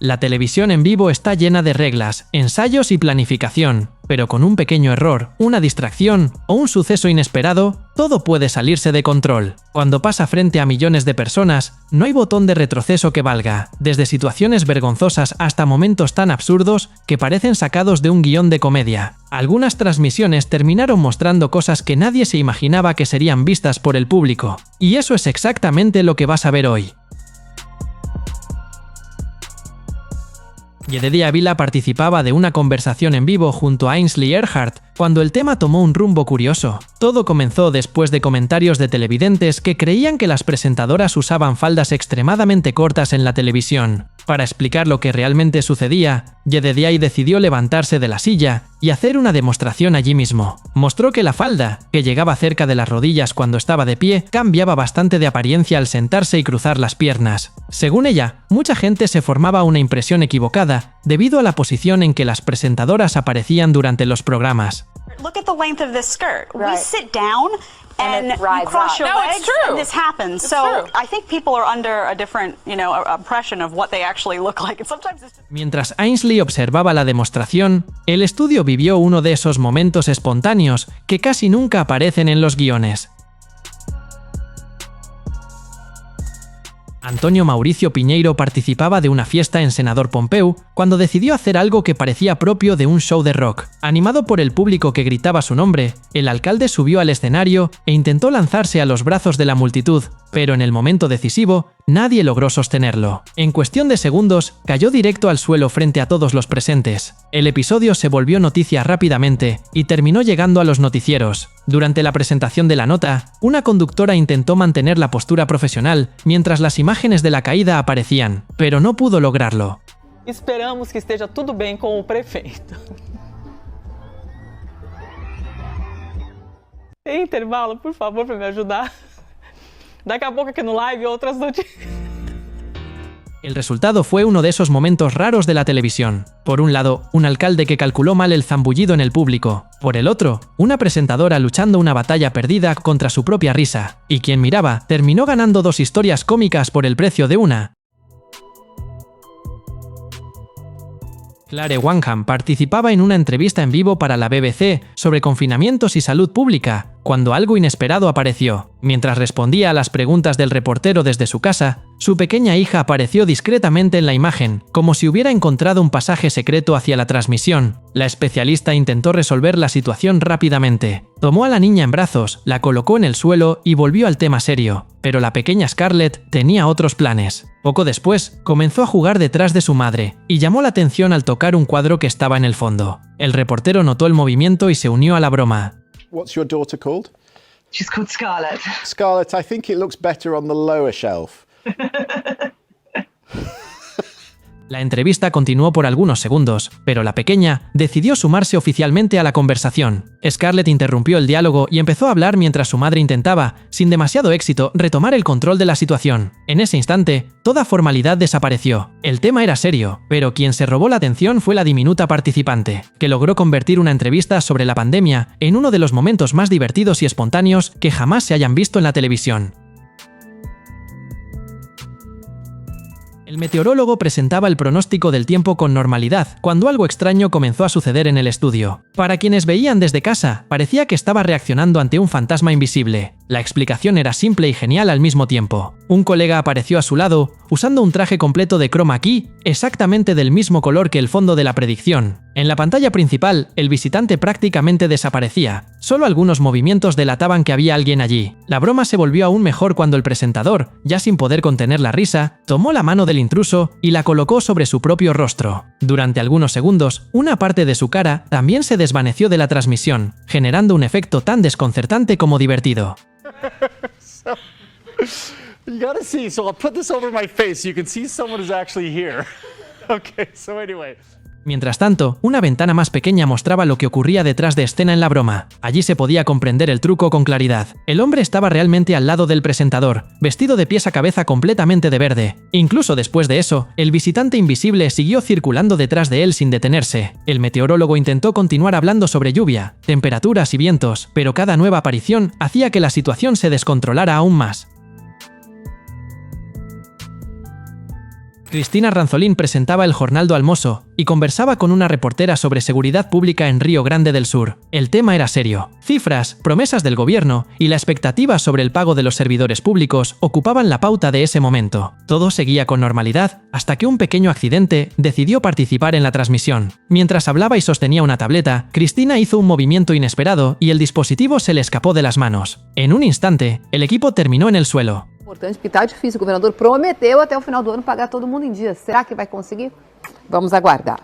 La televisión en vivo está llena de reglas, ensayos y planificación, pero con un pequeño error, una distracción o un suceso inesperado, todo puede salirse de control. Cuando pasa frente a millones de personas, no hay botón de retroceso que valga, desde situaciones vergonzosas hasta momentos tan absurdos que parecen sacados de un guión de comedia. Algunas transmisiones terminaron mostrando cosas que nadie se imaginaba que serían vistas por el público, y eso es exactamente lo que vas a ver hoy. Jedediah Bila participaba de una conversación en vivo junto a Ainsley Earhardt cuando el tema tomó un rumbo curioso. Todo comenzó después de comentarios de televidentes que creían que las presentadoras usaban faldas extremadamente cortas en la televisión. Para explicar lo que realmente sucedía, Jedediah decidió levantarse de la silla y hacer una demostración allí mismo. Mostró que la falda, que llegaba cerca de las rodillas cuando estaba de pie, cambiaba bastante de apariencia al sentarse y cruzar las piernas. Según ella, mucha gente se formaba una impresión equivocada debido a la posición en que las presentadoras aparecían durante los programas. Look at the length of this skirt. We sit down and you cross your legs and this happens. So I think people are under a different, impression of what they actually look like. And sometimes it's just... Mientras Ainsley observaba la demostración, el estudio vivió uno de esos momentos espontáneos que casi nunca aparecen en los guiones. Antonio Mauricio Piñeiro participaba de una fiesta en Senador Pompeu cuando decidió hacer algo que parecía propio de un show de rock. Animado por el público que gritaba su nombre, el alcalde subió al escenario e intentó lanzarse a los brazos de la multitud, pero en el momento decisivo, nadie logró sostenerlo. En cuestión de segundos, cayó directo al suelo frente a todos los presentes. El episodio se volvió noticia rápidamente y terminó llegando a los noticieros. Durante la presentación de la nota, una conductora intentó mantener la postura profesional mientras las imágenes de la caída aparecían, pero no pudo lograrlo. Esperamos que esteja tudo bem com o prefeito. Tem intervalo, por favor, para me ajudar. Daqui a pouco aqui no live outras notícias. El resultado fue uno de esos momentos raros de la televisión. Por un lado, un alcalde que calculó mal el zambullido en el público. Por el otro, una presentadora luchando una batalla perdida contra su propia risa. Y quien miraba, terminó ganando dos historias cómicas por el precio de una. Clare Wanham participaba en una entrevista en vivo para la BBC sobre confinamientos y salud pública, cuando algo inesperado apareció. Mientras respondía a las preguntas del reportero desde su casa, su pequeña hija apareció discretamente en la imagen, como si hubiera encontrado un pasaje secreto hacia la transmisión. La especialista intentó resolver la situación rápidamente. Tomó a la niña en brazos, la colocó en el suelo y volvió al tema serio. Pero la pequeña Scarlett tenía otros planes. Poco después, comenzó a jugar detrás de su madre, y llamó la atención al tocar un cuadro que estaba en el fondo. El reportero notó el movimiento y se unió a la broma. What's your daughter called? She's called Scarlett. Scarlett, I think it looks better on the lower shelf. La entrevista continuó por algunos segundos, pero la pequeña decidió sumarse oficialmente a la conversación. Scarlett interrumpió el diálogo y empezó a hablar mientras su madre intentaba, sin demasiado éxito, retomar el control de la situación. En ese instante, toda formalidad desapareció. El tema era serio, pero quien se robó la atención fue la diminuta participante, que logró convertir una entrevista sobre la pandemia en uno de los momentos más divertidos y espontáneos que jamás se hayan visto en la televisión. El meteorólogo presentaba el pronóstico del tiempo con normalidad, cuando algo extraño comenzó a suceder en el estudio. Para quienes veían desde casa, parecía que estaba reaccionando ante un fantasma invisible. La explicación era simple y genial al mismo tiempo. Un colega apareció a su lado, usando un traje completo de chroma key, exactamente del mismo color que el fondo de la predicción. En la pantalla principal, el visitante prácticamente desaparecía. Solo algunos movimientos delataban que había alguien allí. La broma se volvió aún mejor cuando el presentador, ya sin poder contener la risa, tomó la mano del intruso y la colocó sobre su propio rostro. Durante algunos segundos, una parte de su cara también se desvaneció de la transmisión, generando un efecto tan desconcertante como divertido. So, you gotta see, so I'll put this over my face so you can see someone is actually here. Okay, so anyway. Mientras tanto, una ventana más pequeña mostraba lo que ocurría detrás de escena en la broma. Allí se podía comprender el truco con claridad. El hombre estaba realmente al lado del presentador, vestido de pies a cabeza completamente de verde. Incluso después de eso, el visitante invisible siguió circulando detrás de él sin detenerse. El meteorólogo intentó continuar hablando sobre lluvia, temperaturas y vientos, pero cada nueva aparición hacía que la situación se descontrolara aún más. Cristina Ranzolín presentaba el Jornal do Almoço y conversaba con una reportera sobre seguridad pública en Río Grande del Sur. El tema era serio. Cifras, promesas del gobierno y la expectativa sobre el pago de los servidores públicos ocupaban la pauta de ese momento. Todo seguía con normalidad hasta que un pequeño accidente decidió participar en la transmisión. Mientras hablaba y sostenía una tableta, Cristina hizo un movimiento inesperado y el dispositivo se le escapó de las manos. En un instante, el equipo terminó en el suelo. Importante, porque está difícil. O governador prometeu até o final do ano pagar todo mundo em dia. Será que vai conseguir? Vamos aguardar.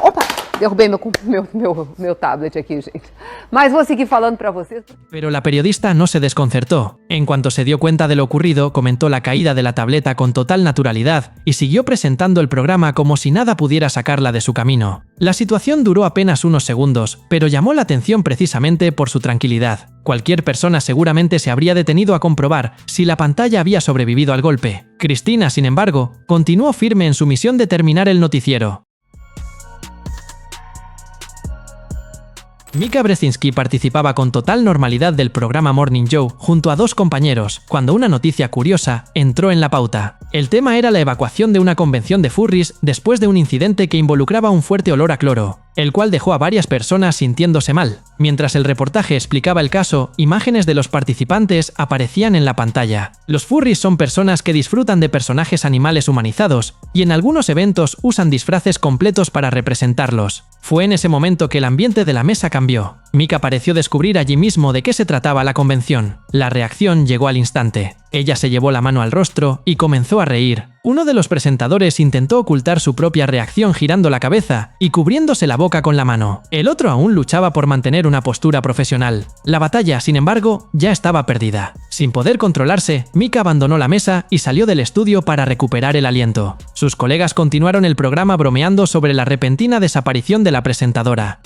Opa, derrubei meu tablet aqui, gente. Mas vou seguir falando para vocês. Pero la periodista no se desconcertó. En cuanto se dio cuenta de lo ocurrido, comentó la caída de la tableta con total naturalidad y siguió presentando el programa como si nada pudiera sacarla de su camino. La situación duró apenas unos segundos, pero llamó la atención precisamente por su tranquilidad. Cualquier persona seguramente se habría detenido a comprobar si la pantalla había sobrevivido al golpe. Cristina, sin embargo, continuó firme en su misión de terminar el noticiero. Mika Brzezinski participaba con total normalidad del programa Morning Joe junto a dos compañeros, cuando una noticia curiosa entró en la pauta. El tema era la evacuación de una convención de furries después de un incidente que involucraba un fuerte olor a cloro, el cual dejó a varias personas sintiéndose mal. Mientras el reportaje explicaba el caso, imágenes de los participantes aparecían en la pantalla. Los furries son personas que disfrutan de personajes animales humanizados y en algunos eventos usan disfraces completos para representarlos. Fue en ese momento que el ambiente de la mesa cambió. Mika pareció descubrir allí mismo de qué se trataba la convención. La reacción llegó al instante. Ella se llevó la mano al rostro y comenzó a reír. Uno de los presentadores intentó ocultar su propia reacción girando la cabeza y cubriéndose la boca con la mano. El otro aún luchaba por mantener una postura profesional. La batalla, sin embargo, ya estaba perdida. Sin poder controlarse, Mika abandonó la mesa y salió del estudio para recuperar el aliento. Sus colegas continuaron el programa bromeando sobre la repentina desaparición de la presentadora.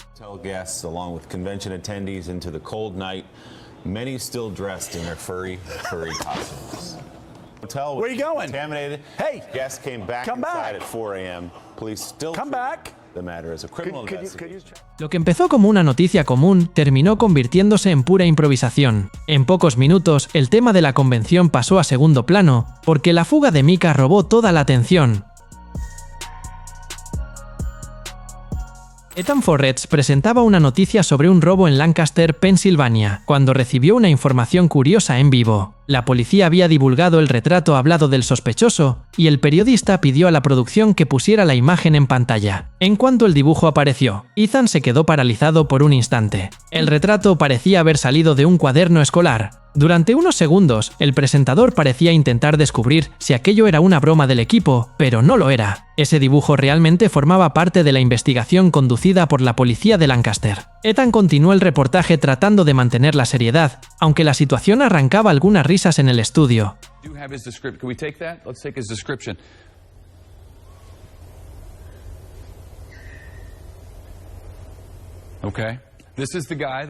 Guests along with convention attendees into the cold night, many still dressed in their furry costumes. Hotel Where are you going? Contaminated. Hey, guests came back come inside back. at 4 a.m. Police still Come back. the matter as a criminal investigation. Lo que empezó como una noticia común terminó convirtiéndose en pura improvisación. En pocos minutos, el tema de la convención pasó a segundo plano, porque la fuga de Mika robó toda la atención. Ethan Forrest presentaba una noticia sobre un robo en Lancaster, Pensilvania, cuando recibió una información curiosa en vivo. La policía había divulgado el retrato hablado del sospechoso y el periodista pidió a la producción que pusiera la imagen en pantalla. En cuanto el dibujo apareció, Ethan se quedó paralizado por un instante. El retrato parecía haber salido de un cuaderno escolar. Durante unos segundos, el presentador parecía intentar descubrir si aquello era una broma del equipo, pero no lo era. Ese dibujo realmente formaba parte de la investigación conducida por la policía de Lancaster. Ethan continuó el reportaje tratando de mantener la seriedad, aunque la situación arrancaba algunas risas en el estudio. Okay. This is the guy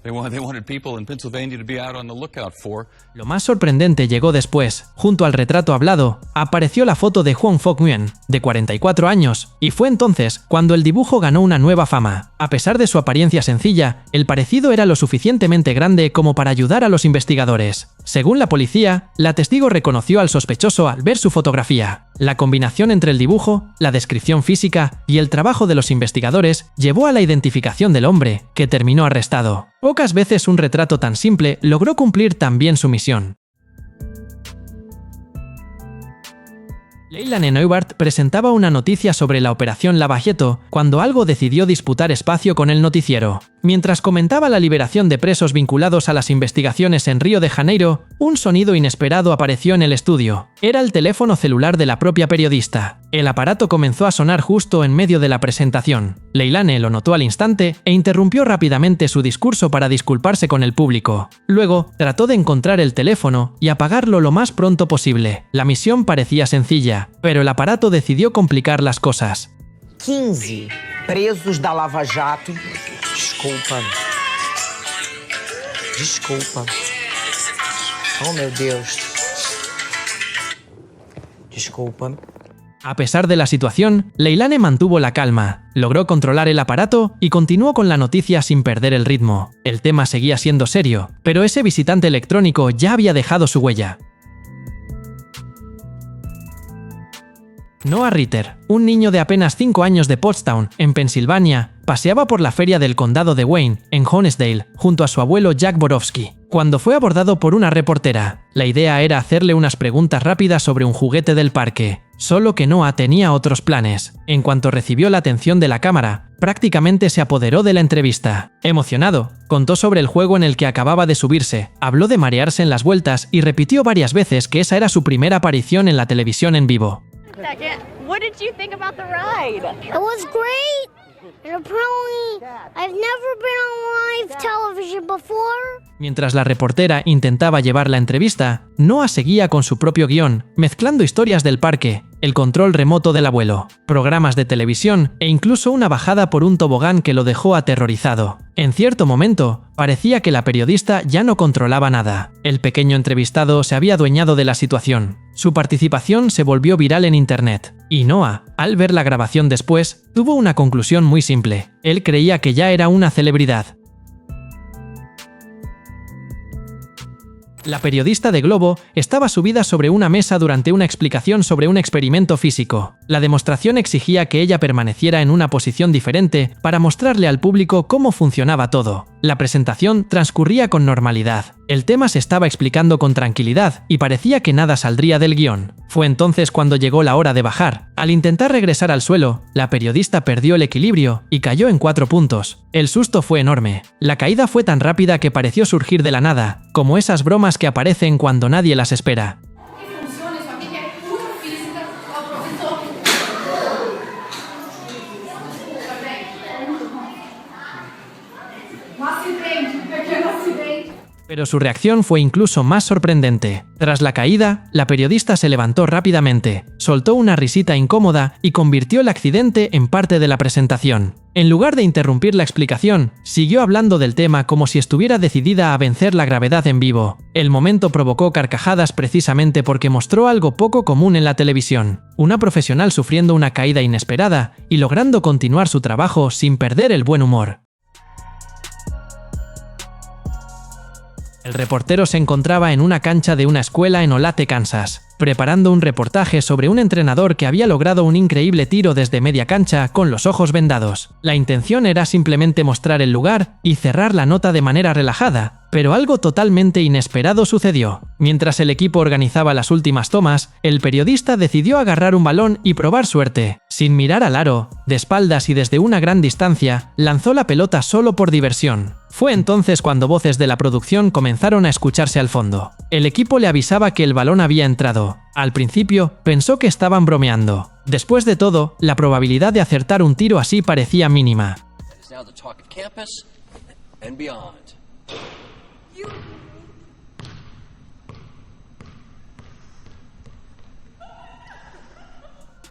they wanted people in Pennsylvania to be out on the lookout for. Lo más sorprendente llegó después. Junto al retrato hablado, apareció la foto de Juan Phuc Nguyen, de 44 años, y fue entonces cuando el dibujo ganó una nueva fama. A pesar de su apariencia sencilla, el parecido era lo suficientemente grande como para ayudar a los investigadores. Según la policía, la testigo reconoció al sospechoso al ver su fotografía. La combinación entre el dibujo, la descripción física y el trabajo de los investigadores llevó a la identificación del hombre, que terminó arrestado. Pocas veces un retrato tan simple logró cumplir tan bien su misión. Leilani Neubart presentaba una noticia sobre la operación Lavallato cuando algo decidió disputar espacio con el noticiero. Mientras comentaba la liberación de presos vinculados a las investigaciones en Río de Janeiro, un sonido inesperado apareció en el estudio. Era el teléfono celular de la propia periodista. El aparato comenzó a sonar justo en medio de la presentación. Leilani lo notó al instante e interrumpió rápidamente su discurso para disculparse con el público. Luego, trató de encontrar el teléfono y apagarlo lo más pronto posible. La misión parecía sencilla, pero el aparato decidió complicar las cosas. 15 presos da Lava Jato. Desculpa. Oh, meu Deus. Desculpa. A pesar de la situación, Leilani mantuvo la calma, logró controlar el aparato y continuó con la noticia sin perder el ritmo. El tema seguía siendo serio, pero ese visitante electrónico ya había dejado su huella. Noah Ritter, un niño de apenas 5 años de Pottstown, en Pensilvania, paseaba por la feria del condado de Wayne, en Honesdale, junto a su abuelo Jack Borowski, cuando fue abordado por una reportera. La idea era hacerle unas preguntas rápidas sobre un juguete del parque, solo que Noah tenía otros planes. En cuanto recibió la atención de la cámara, prácticamente se apoderó de la entrevista. Emocionado, contó sobre el juego en el que acababa de subirse, habló de marearse en las vueltas y repitió varias veces que esa era su primera aparición en la televisión en vivo. What did you think about the ride? It was great. And apparently, I've never been on live television before. Mientras la reportera intentaba llevar la entrevista, Noah seguía con su propio guión, mezclando historias del parque, el control remoto del abuelo, programas de televisión e incluso una bajada por un tobogán que lo dejó aterrorizado. En cierto momento, parecía que la periodista ya no controlaba nada. El pequeño entrevistado se había adueñado de la situación. Su participación se volvió viral en internet. Y Noah, al ver la grabación después, tuvo una conclusión muy simple. Él creía que ya era una celebridad. La periodista de Globo estaba subida sobre una mesa durante una explicación sobre un experimento físico. La demostración exigía que ella permaneciera en una posición diferente para mostrarle al público cómo funcionaba todo. La presentación transcurría con normalidad. El tema se estaba explicando con tranquilidad y parecía que nada saldría del guión. Fue entonces cuando llegó la hora de bajar. Al intentar regresar al suelo, la periodista perdió el equilibrio y cayó en 4 puntos. El susto fue enorme. La caída fue tan rápida que pareció surgir de la nada, como esas bromas que aparecen cuando nadie las espera. Pero su reacción fue incluso más sorprendente. Tras la caída, la periodista se levantó rápidamente, soltó una risita incómoda y convirtió el accidente en parte de la presentación. En lugar de interrumpir la explicación, siguió hablando del tema como si estuviera decidida a vencer la gravedad en vivo. El momento provocó carcajadas precisamente porque mostró algo poco común en la televisión: una profesional sufriendo una caída inesperada y logrando continuar su trabajo sin perder el buen humor. El reportero se encontraba en una cancha de una escuela en Olathe, Kansas, preparando un reportaje sobre un entrenador que había logrado un increíble tiro desde media cancha con los ojos vendados. La intención era simplemente mostrar el lugar y cerrar la nota de manera relajada, pero algo totalmente inesperado sucedió. Mientras el equipo organizaba las últimas tomas, el periodista decidió agarrar un balón y probar suerte. Sin mirar al aro, de espaldas y desde una gran distancia, lanzó la pelota solo por diversión. Fue entonces cuando voces de la producción comenzaron a escucharse al fondo. El equipo le avisaba que el balón había entrado. Al principio, pensó que estaban bromeando. Después de todo, la probabilidad de acertar un tiro así parecía mínima.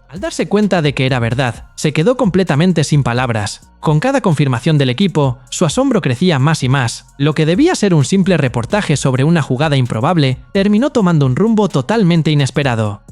Al darse cuenta de que era verdad, se quedó completamente sin palabras. Con cada confirmación del equipo, su asombro crecía más y más. Lo que debía ser un simple reportaje sobre una jugada improbable, terminó tomando un rumbo totalmente inesperado.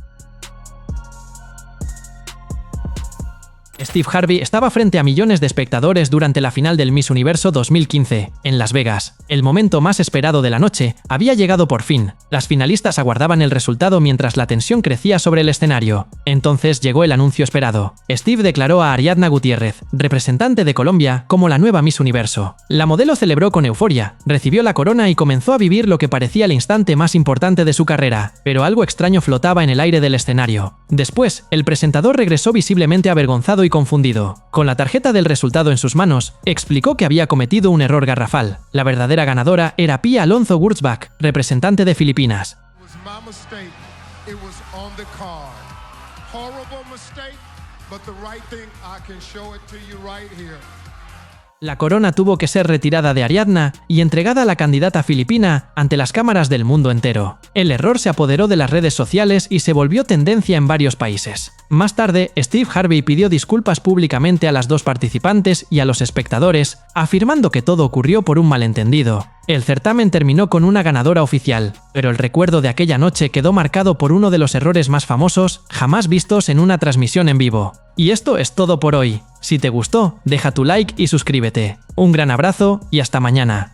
Steve Harvey estaba frente a millones de espectadores durante la final del Miss Universo 2015, en Las Vegas. El momento más esperado de la noche había llegado por fin. Las finalistas aguardaban el resultado mientras la tensión crecía sobre el escenario. Entonces llegó el anuncio esperado. Steve declaró a Ariadna Gutiérrez, representante de Colombia, como la nueva Miss Universo. La modelo celebró con euforia, recibió la corona y comenzó a vivir lo que parecía el instante más importante de su carrera, pero algo extraño flotaba en el aire del escenario. Después, el presentador regresó visiblemente avergonzado y confundido. Con la tarjeta del resultado en sus manos, explicó que había cometido un error garrafal. La verdadera ganadora era Pia Alonso Wurtzbach, representante de Filipinas. La corona tuvo que ser retirada de Ariadna y entregada a la candidata filipina ante las cámaras del mundo entero. El error se apoderó de las redes sociales y se volvió tendencia en varios países. Más tarde, Steve Harvey pidió disculpas públicamente a las dos participantes y a los espectadores, afirmando que todo ocurrió por un malentendido. El certamen terminó con una ganadora oficial, pero el recuerdo de aquella noche quedó marcado por uno de los errores más famosos jamás vistos en una transmisión en vivo. Y esto es todo por hoy. Si te gustó, deja tu like y suscríbete. Un gran abrazo y hasta mañana.